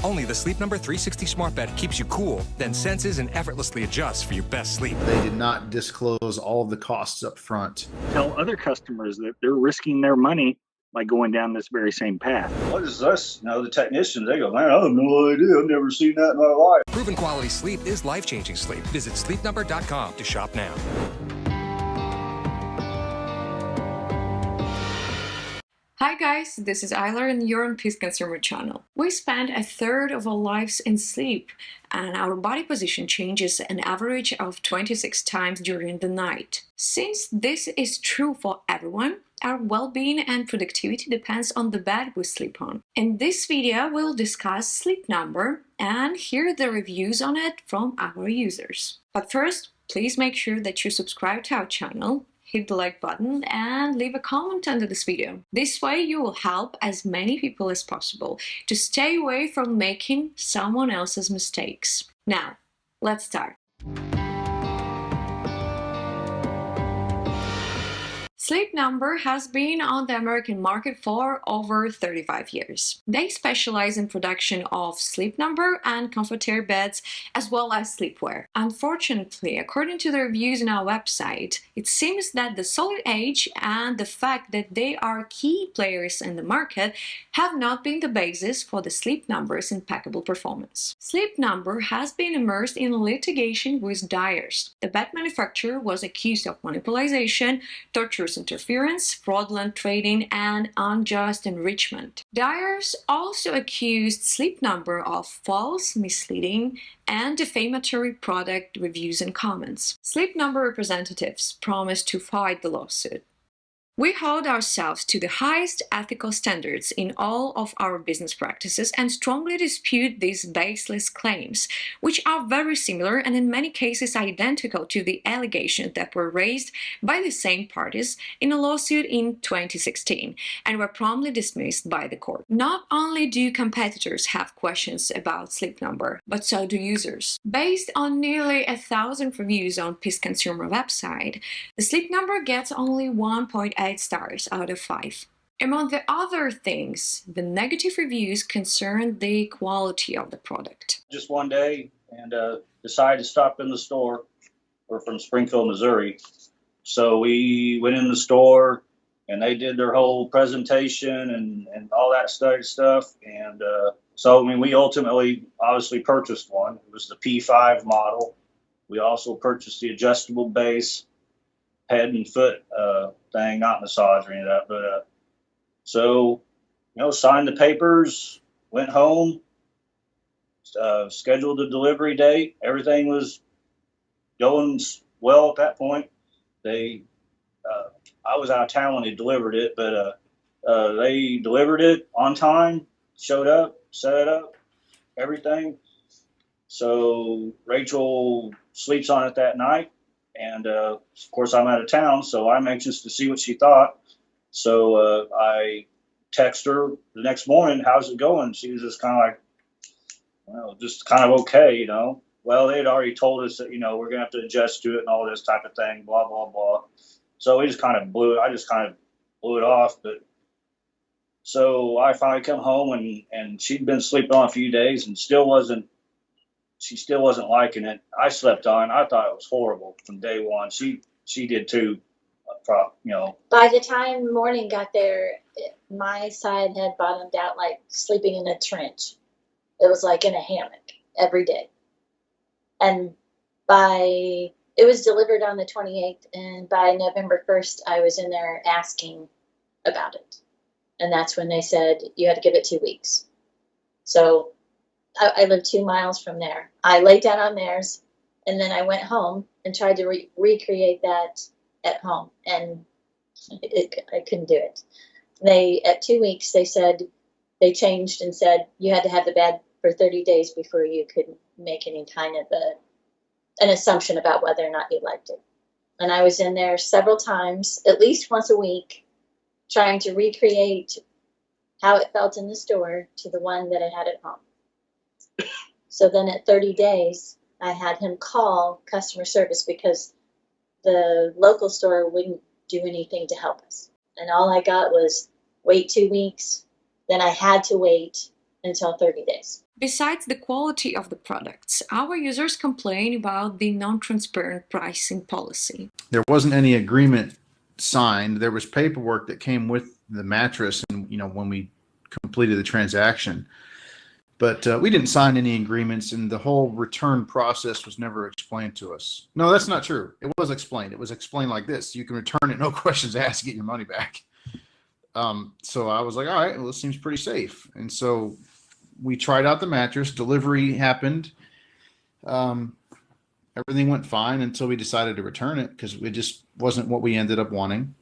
Only the Sleep Number 360 smart bed keeps you cool, then senses and effortlessly adjusts for your best sleep. They did not disclose all of the costs up front. Tell other customers that they're risking their money by going down this very same path. What is us? The technicians, they go, man, I have no idea. I've never seen that in my life. Proven quality sleep is life-changing sleep. Visit sleepnumber.com to shop now. Hi guys, this is Aylar and you're on Peace Consumer channel. We spend a third of our lives in sleep and our body position changes an average of 26 times during the night. Since this is true for everyone, our well-being and productivity depends on the bed we sleep on. In this video, we'll discuss Sleep Number and hear the reviews on it from our users. But first, please make sure that you subscribe to our channel, hit the like button and leave a comment under this video. This way you will help as many people as possible to stay away from making someone else's mistakes. Now, let's start. Sleep Number has been on the American market for over 35 years. They specialize in production of Sleep Number and comfortable beds as well as sleepwear. Unfortunately, according to the reviews on our website, it seems that the solid age and the fact that they are key players in the market have not been the basis for the Sleep Number's impeccable performance. Sleep Number has been immersed in litigation with Dyers. The bed manufacturer was accused of manipulation, torturous interference, fraudulent trading, and unjust enrichment. Dyers also accused Sleep Number of false, misleading, and defamatory product reviews and comments. Sleep Number representatives promised to fight the lawsuit. We hold ourselves to the highest ethical standards in all of our business practices and strongly dispute these baseless claims, which are very similar and in many cases identical to the allegations that were raised by the same parties in a lawsuit in 2016 and were promptly dismissed by the court. Not only do competitors have questions about Sleep Number, but so do users. Based on nearly 1,000 reviews on Peace Consumer website, the Sleep Number gets only 1.8 stars out of 5. Among the other things, the negative reviews concern the quality of the product. Just one day and decided to stop in the store. We're from Springfield, Missouri. So we went in the store and they did their whole presentation and all that stuff. And we ultimately obviously purchased one. It was the P5 model. We also purchased the adjustable base, head and foot thing, not massage or any of that, but signed the papers, went home, scheduled a delivery date. Everything was going well at that point. I was out of town when they delivered it, but they delivered it on time, showed up, set it up, everything. So Rachel sleeps on it that night. And, of course, I'm out of town, so I'm anxious to see what she thought. So I text her the next morning, how's it going? She was just kind of like, well, just kind of okay, Well, they had already told us that, we're going to have to adjust to it and all this type of thing, blah, blah, blah. So I just kind of blew it off. But so I finally come home and she'd been sleeping on a few days and she still wasn't liking it. I slept on. I thought it was horrible from day one. She did too, By the time morning got there, my side had bottomed out like sleeping in a trench. It was like in a hammock every day. And it was delivered on the 28th, and by November 1st, I was in there asking about it. And that's when they said you had to give it 2 weeks. So I live 2 miles from there. I laid down on theirs, and then I went home and tried to recreate that at home, and I couldn't do it. At 2 weeks, they said they changed and said you had to have the bed for 30 days before you could make any kind of an assumption about whether or not you liked it. And I was in there several times, at least once a week, trying to recreate how it felt in the store to the one that I had at home. So then at 30 days, I had him call customer service because the local store wouldn't do anything to help us. And all I got was wait 2 weeks. Then I had to wait until 30 days. Besides the quality of the products, our users complain about the non-transparent pricing policy. There wasn't any agreement signed. There was paperwork that came with the mattress, and when we completed the transaction, but we didn't sign any agreements, and the whole return process was never explained to us. No, that's not true. It was explained. It was explained like this: you can return it, no questions asked, get your money back. So I was like, all right, well, this seems pretty safe, and so we tried out the mattress. Delivery happened. Everything went fine until we decided to return it because it just wasn't what we ended up wanting.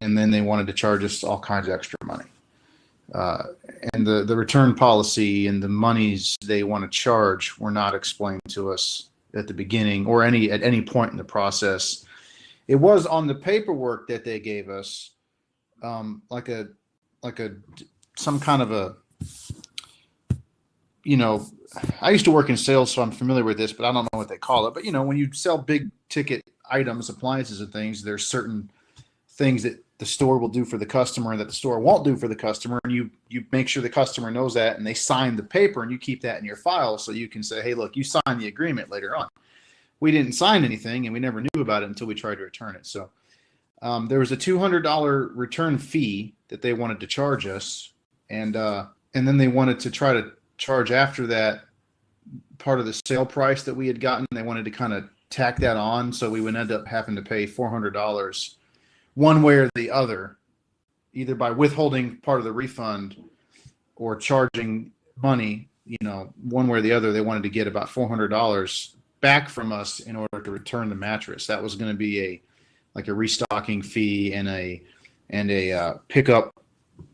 And then they wanted to charge us all kinds of extra money. And the return policy and the monies they want to charge were not explained to us at the beginning or at any point in the process. It was on the paperwork that they gave us, some kind of a, I used to work in sales, so I'm familiar with this, but I don't know what they call it. But when you sell big ticket items, appliances and things, there's certain things that the store will do for the customer and that the store won't do for the customer, and you make sure the customer knows that, and they sign the paper, and you keep that in your file so you can say, hey, look, you signed the agreement later on. We didn't sign anything, and we never knew about it until we tried to return it. So there was a $200 return fee that they wanted to charge us, and then they wanted to try to charge after that part of the sale price that we had gotten. They wanted to kind of tack that on, so we would end up having to pay $400 one way or the other, either by withholding part of the refund or charging money. One way or the other, they wanted to get about $400 back from us in order to return the mattress. That was going to be a restocking fee and a pickup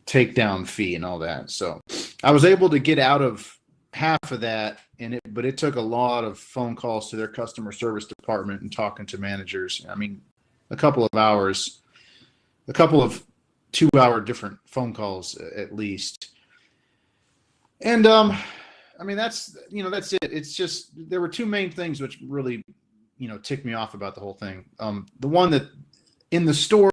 takedown fee and all that. So I was able to get out of half of that, but it took a lot of phone calls to their customer service department and talking to managers. I mean, a couple of 2-hour different phone calls at least. And that's it. It's just, there were two main things which really ticked me off about the whole thing. The one that in the store,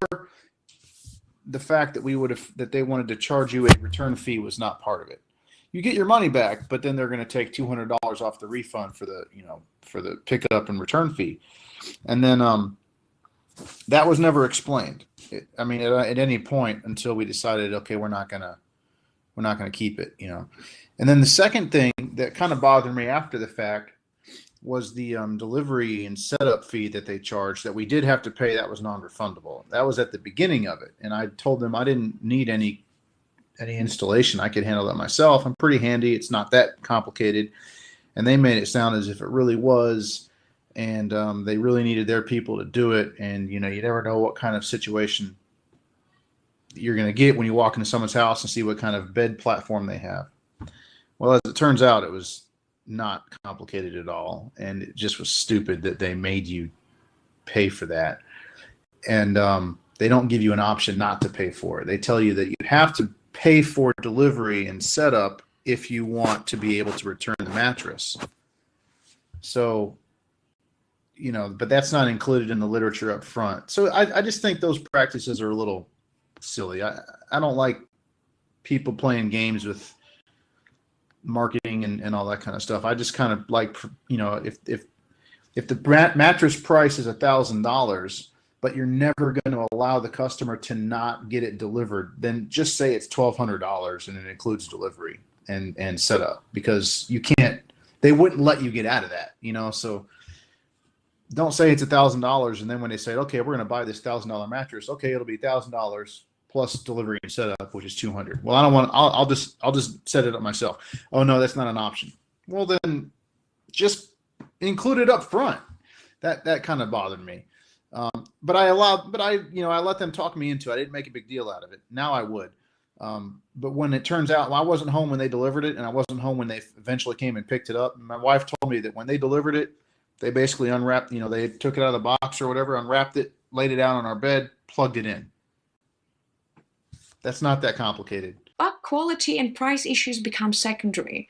the fact that they wanted to charge you a return fee was not part of it. You get your money back, but then they're going to take $200 off the refund for the pickup and return fee. And then that was never explained. At any point until we decided, okay, we're not gonna keep it, And then the second thing that kind of bothered me after the fact was the delivery and setup fee that they charged that we did have to pay. That was non-refundable. That was at the beginning of it, and I told them I didn't need any installation. I could handle that myself. I'm pretty handy. It's not that complicated. And they made it sound as if it really was, and they really needed their people to do it. And you never know what kind of situation you're going to get when you walk into someone's house and see what kind of bed platform they have. Well, as it turns out, it was not complicated at all, and it just was stupid that they made you pay for that. And they don't give you an option not to pay for it. They tell you that you have to pay for delivery and setup if you want to be able to return the mattress. So, but that's not included in the literature up front. So I just think those practices are a little silly. I don't like people playing games with marketing and all that kind of stuff. I just kind of like, if the mattress price is $1,000, but you're never going to allow the customer to not get it delivered, then just say it's $1,200 and it includes delivery and setup, because they wouldn't let you get out of that, so don't say it's $1,000. And then when they say, okay, we're going to buy this $1,000 mattress, okay, it'll be $1,000 plus delivery and setup, which is $200. Well, I don't want, I'll just set it up myself. Oh no, that's not an option. Well, then just include it up front. That kind of bothered me. But I let them talk me into it. I didn't make a big deal out of it. Now I would. But when it turns out, I wasn't home when they delivered it, and I wasn't home when they eventually came and picked it up. My wife told me that when they delivered it, they basically unwrapped, they took it out of the box or whatever, unwrapped it, laid it out on our bed, plugged it in. That's not that complicated. But quality and price issues become secondary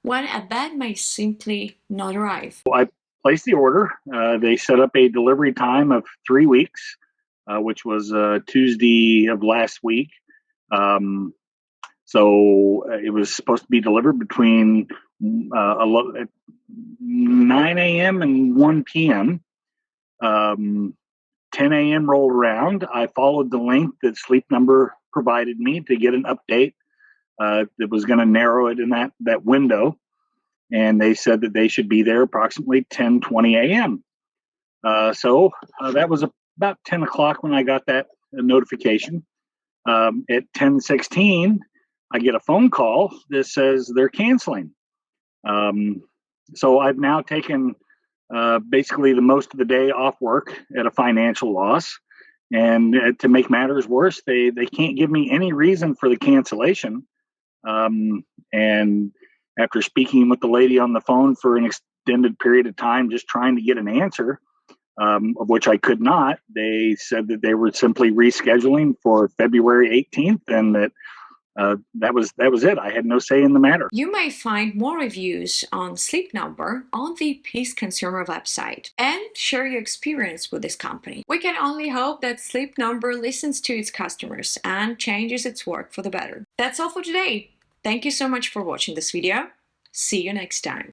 when a bed may simply not arrive. Well, I placed the order. They set up a delivery time of 3 weeks, which was Tuesday of last week. So it was supposed to be delivered between at 9 a.m. and 1 p.m. 10 a.m. rolled around. I followed the link that Sleep Number provided me to get an update that was going to narrow it in that window. And they said that they should be there approximately 10:20 a.m. So that was about 10 o'clock when I got that notification. At 10:16, I get a phone call that says they're canceling. So I've now taken basically the most of the day off work at a financial loss. And to make matters worse, they can't give me any reason for the cancellation. And after speaking with the lady on the phone for an extended period of time, just trying to get an answer, of which I could not, they said that they were simply rescheduling for February 18th, and that that was it. I had no say in the matter. You may find more reviews on Sleep Number on the Peace Consumer website and share your experience with this company. We can only hope that Sleep Number listens to its customers and changes its work for the better. That's all for today. Thank you so much for watching this video. See you next time.